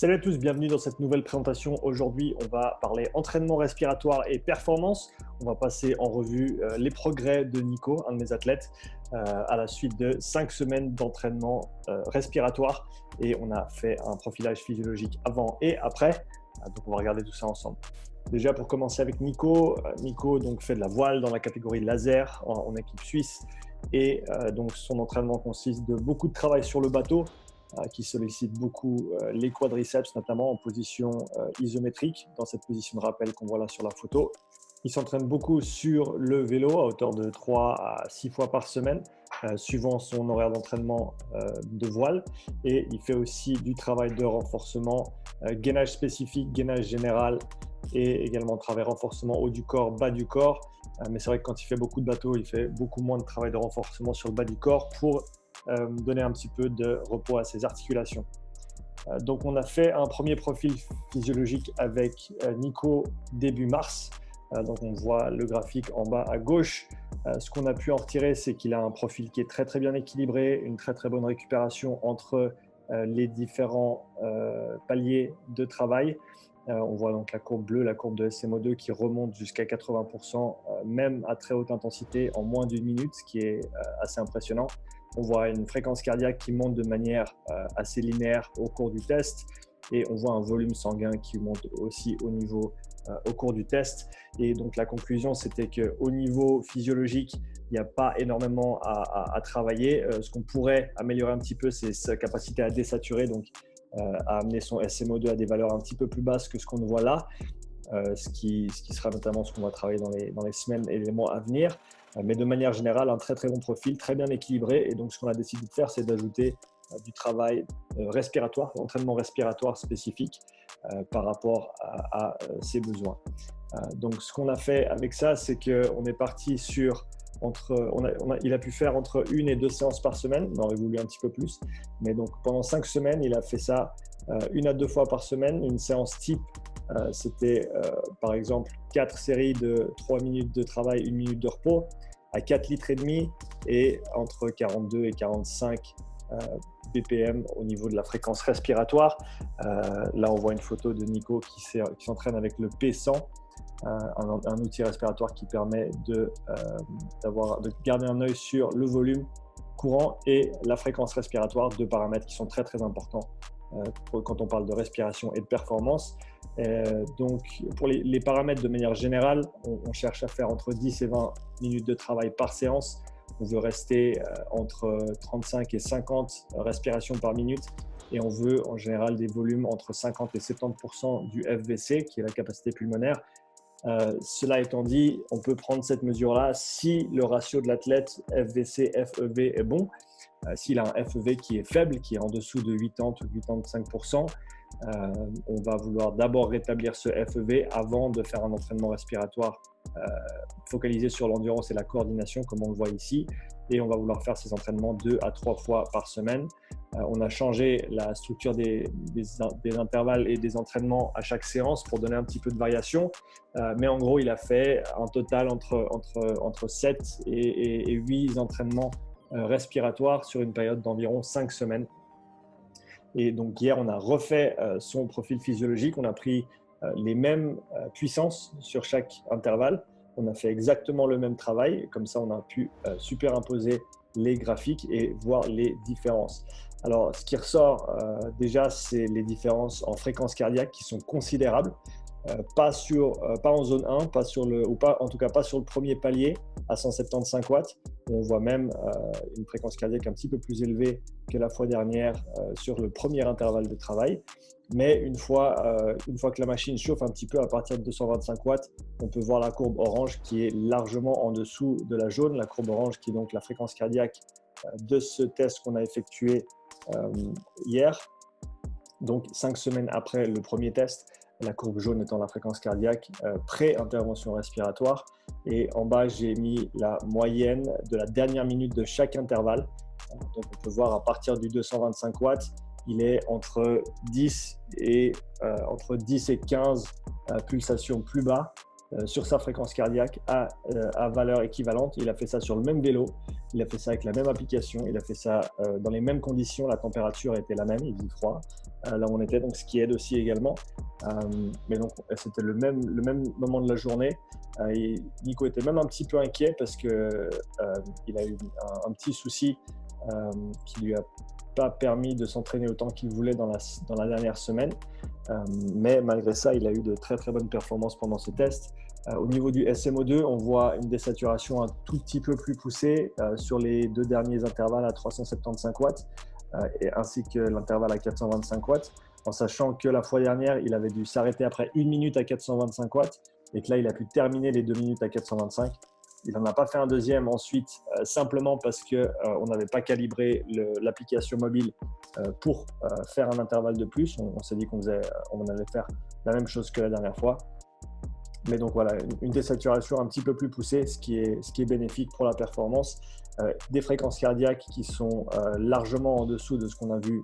Salut à tous, bienvenue dans cette nouvelle présentation. Aujourd'hui, on va parler entraînement respiratoire et performance. On va passer en revue les progrès de Nico, un de mes athlètes, à la suite de 5 semaines d'entraînement respiratoire. Et on a fait un profilage physiologique avant et après. Donc, on va regarder tout ça ensemble. Déjà, pour commencer avec Nico, Nico donc, fait de la voile dans la catégorie laser en équipe suisse. Et donc, son entraînement consiste de beaucoup de travail sur le bateau, qui sollicite beaucoup les quadriceps, notamment en position isométrique, dans cette position de rappel qu'on voit là sur la photo. Il s'entraîne beaucoup sur le vélo à hauteur de 3 à 6 fois par semaine, suivant son horaire d'entraînement de voile. Et il fait aussi du travail de renforcement, gainage spécifique, gainage général et également travail renforcement haut du corps, bas du corps. Mais c'est vrai que quand il fait beaucoup de bateaux, il fait beaucoup moins de travail de renforcement sur le bas du corps pour donner un petit peu de repos à ses articulations. Donc on a fait un premier profil physiologique avec Nico début mars. Donc on voit le graphique en bas à gauche. Ce qu'on a pu en retirer, c'est qu'il a un profil qui est très très bien équilibré, une très très bonne récupération entre les différents paliers de travail. On voit donc la courbe bleue, la courbe de SMO2 qui remonte jusqu'à 80%, même à très haute intensité en moins d'une minute, ce qui est assez impressionnant. On voit une fréquence cardiaque qui monte de manière assez linéaire au cours du test et on voit un volume sanguin qui monte aussi au cours du test. Et donc la conclusion, c'était qu'au niveau physiologique, il n'y a pas énormément à travailler. Ce qu'on pourrait améliorer un petit peu, c'est sa capacité à désaturer, donc à amener son SMO2 à des valeurs un petit peu plus basses que ce qu'on voit là. Ce qui sera notamment ce qu'on va travailler dans les semaines et les mois à venir. Mais de manière générale, un très très bon profil, très bien équilibré. Et donc ce qu'on a décidé de faire, c'est d'ajouter du travail respiratoire, entraînement respiratoire spécifique par rapport à ses besoins. Donc ce qu'on a fait avec ça, c'est qu'on est parti sur il a pu faire entre 1 et 2 séances par semaine. On aurait voulu un petit peu plus. Mais donc pendant 5 semaines, il a fait ça 1 à 2 fois par semaine. Une séance type, c'était par exemple 4 séries de 3 minutes de travail, 1 minute de repos à 4 litres et demi et entre 42 et 45 BPM au niveau de la fréquence respiratoire. Là, on voit une photo de Nico qui s'entraîne avec le P100, un outil respiratoire qui permet de garder un œil sur le volume courant et la fréquence respiratoire, deux paramètres qui sont très très importants quand on parle de respiration et de performance. Donc pour les paramètres de manière générale, on cherche à faire entre 10 et 20 minutes de travail par séance. On veut rester entre 35 et 50 respirations par minute et on veut en général des volumes entre 50 et 70% du FVC, qui est la capacité pulmonaire. Cela étant dit, on peut prendre cette mesure-là si le ratio de l'athlète FVC-FEV est bon. S'il a un FEV qui est faible, qui est en dessous de 80 ou 85%, on va vouloir d'abord rétablir ce FEV avant de faire un entraînement respiratoire focalisé sur l'endurance et la coordination, comme on le voit ici. Et on va vouloir faire ces entraînements 2 à 3 fois par semaine. On a changé la structure des intervalles et des entraînements à chaque séance pour donner un petit peu de variation. Mais en gros, il a fait un total entre 7 et 8 entraînements respiratoires sur une période d'environ 5 semaines. Et donc hier, on a refait son profil physiologique. On a pris les mêmes puissances sur chaque intervalle. On a fait exactement le même travail. Comme ça, on a pu superimposer les graphiques et voir les différences. Alors, ce qui ressort déjà, c'est les différences en fréquence cardiaque qui sont considérables. Pas en zone 1, en tout cas pas sur le premier palier à 175 watts. On voit même une fréquence cardiaque un petit peu plus élevée que la fois dernière sur le premier intervalle de travail. Mais une fois que la machine chauffe un petit peu à partir de 225 watts, on peut voir la courbe orange qui est largement en dessous de la jaune. La courbe orange qui est donc la fréquence cardiaque de ce test qu'on a effectué hier. Donc 5 semaines après le premier test, la courbe jaune étant la fréquence cardiaque pré-intervention respiratoire. Et en bas, j'ai mis la moyenne de la dernière minute de chaque intervalle. Donc on peut voir à partir du 225 watts, il est entre 10 et 15 pulsations plus bas sur sa fréquence cardiaque à valeur équivalente. Il a fait ça sur le même vélo, il a fait ça avec la même application, il a fait ça dans les mêmes conditions, la température était la même, il faisait froid. là où on était, donc ce qui aide aussi également. Mais donc, c'était le même moment de la journée. Et Nico était même un petit peu inquiet parce qu'il a eu un petit souci qui lui a pas permis de s'entraîner autant qu'il voulait dans la dernière semaine. Mais malgré ça, il a eu de très très bonnes performances pendant ce test. Au niveau du SMO2, on voit une désaturation un tout petit peu plus poussée sur les 2 derniers intervalles à 375 watts ainsi que l'intervalle à 425 watts, en sachant que la fois dernière, il avait dû s'arrêter après 1 minute à 425 watts et que là, il a pu terminer les 2 minutes à 425. Il n'en a pas fait un deuxième ensuite, simplement parce qu'on n'avait pas calibré l'application mobile pour faire un intervalle de plus. On s'est dit qu'on allait faire la même chose que la dernière fois. Mais donc voilà, une désaturation un petit peu plus poussée, ce qui est bénéfique pour la performance. Des fréquences cardiaques qui sont largement en dessous de ce qu'on a vu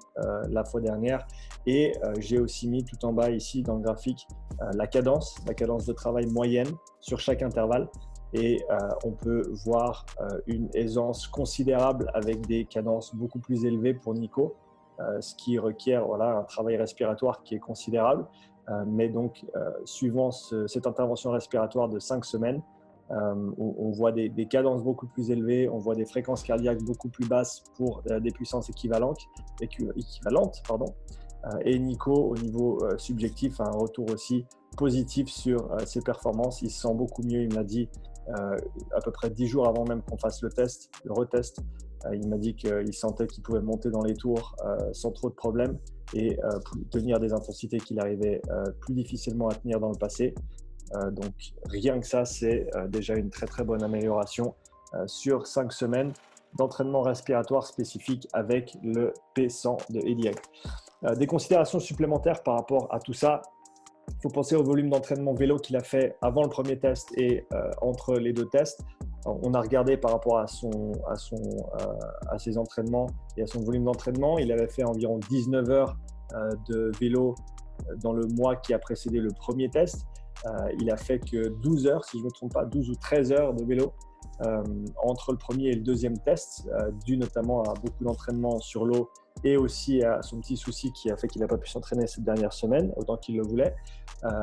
la fois dernière. Et j'ai aussi mis tout en bas ici dans le graphique la cadence de travail moyenne sur chaque intervalle. Et on peut voir une aisance considérable avec des cadences beaucoup plus élevées pour Nico, ce qui requiert un travail respiratoire qui est considérable. Mais donc, suivant cette intervention respiratoire de 5 semaines, on voit des cadences beaucoup plus élevées, on voit des fréquences cardiaques beaucoup plus basses pour des puissances équivalentes. Et Nico, au niveau subjectif, a un retour aussi positif sur ses performances. Il se sent beaucoup mieux, il m'a dit à peu près 10 jours avant même qu'on fasse le retest. Il m'a dit qu'il sentait qu'il pouvait monter dans les tours sans trop de problèmes et tenir des intensités qu'il arrivait plus difficilement à tenir dans le passé. Donc rien que ça, c'est déjà une très très bonne amélioration sur 5 semaines d'entraînement respiratoire spécifique avec le P100 de Ediac. Des considérations supplémentaires par rapport à tout ça. Il faut penser au volume d'entraînement vélo qu'il a fait avant le premier test et entre les 2 tests. On a regardé par rapport à ses entraînements et à son volume d'entraînement. Il avait fait environ 19 heures de vélo dans le mois qui a précédé le premier test. Il a fait que 12 heures, si je ne me trompe pas, 12 ou 13 heures de vélo entre le premier et le deuxième test, dû notamment à beaucoup d'entraînement sur l'eau et aussi à son petit souci qui a fait qu'il n'a pas pu s'entraîner cette dernière semaine autant qu'il le voulait.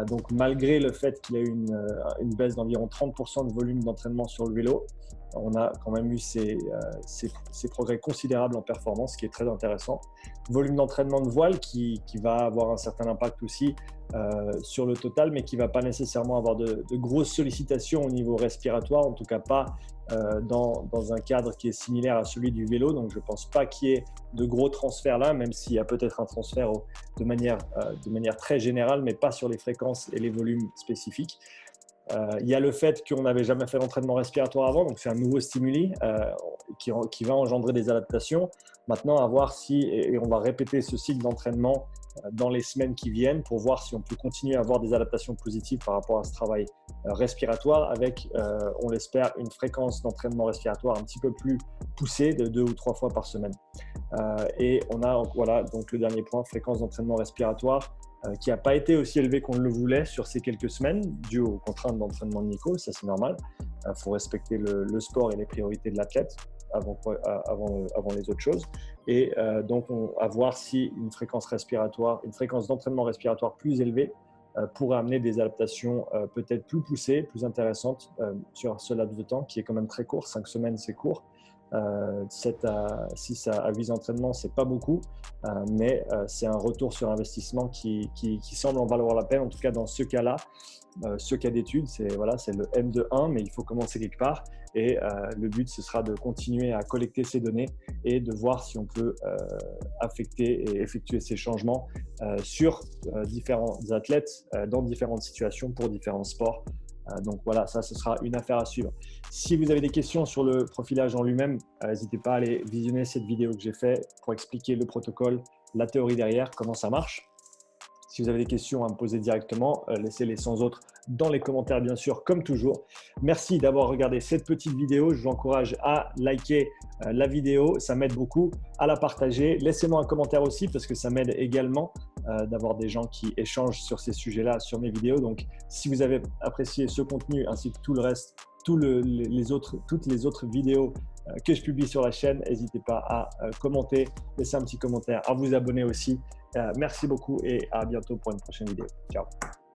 Donc malgré le fait qu'il a eu une baisse d'environ 30% de volume d'entraînement sur le vélo, on a quand même eu ces progrès considérables en performance, ce qui est très intéressant. Volume d'entraînement de voile qui va avoir un certain impact aussi sur le total, mais qui ne va pas nécessairement avoir de grosses sollicitations au niveau respiratoire, en tout cas pas dans un cadre qui est similaire à celui du vélo. Donc je ne pense pas qu'il y ait de gros transferts là, même s'il y a peut-être un transfert de manière très générale, mais pas sur les fréquences et les volumes spécifiques. Il y a le fait qu'on n'avait jamais fait d'entraînement respiratoire avant, donc c'est un nouveau stimuli qui va engendrer des adaptations. Maintenant, à voir et on va répéter ce cycle d'entraînement dans les semaines qui viennent pour voir si on peut continuer à avoir des adaptations positives par rapport à ce travail respiratoire avec, on l'espère, une fréquence d'entraînement respiratoire un petit peu plus poussée de 2 ou 3 fois par semaine. Et on a donc le dernier point, fréquence d'entraînement respiratoire qui n'a pas été aussi élevé qu'on le voulait sur ces quelques semaines, dû aux contraintes d'entraînement de Nico, ça c'est normal. Il faut respecter le sport et les priorités de l'athlète avant les autres choses. Et donc, à voir si une fréquence d'entraînement respiratoire plus élevée pourrait amener des adaptations peut-être plus poussées, plus intéressantes sur ce laps de temps qui est quand même très court. 5 semaines, c'est court. 6 à 8 entraînements, c'est pas beaucoup, mais c'est un retour sur investissement qui semble en valoir la peine, en tout cas dans ce cas-là. Ce cas d'étude, c'est le M de 1, mais il faut commencer quelque part et le but, ce sera de continuer à collecter ces données et de voir si on peut affecter et effectuer ces changements sur différents athlètes dans différentes situations pour différents sports. Donc voilà, ça, ce sera une affaire à suivre. Si vous avez des questions sur le profilage en lui-même, n'hésitez pas à aller visionner cette vidéo que j'ai faite pour expliquer le protocole, la théorie derrière, comment ça marche. Si vous avez des questions à me poser directement, laissez-les sans autre dans les commentaires, bien sûr, comme toujours. Merci d'avoir regardé cette petite vidéo. Je vous encourage à liker la vidéo, ça m'aide beaucoup, à la partager. Laissez-moi un commentaire aussi parce que ça m'aide également d'avoir des gens qui échangent sur ces sujets-là, sur mes vidéos. Donc, si vous avez apprécié ce contenu ainsi que tout le reste, toutes les autres vidéos que je publie sur la chaîne, n'hésitez pas à commenter, laisser un petit commentaire, à vous abonner aussi. Merci beaucoup et à bientôt pour une prochaine vidéo. Ciao.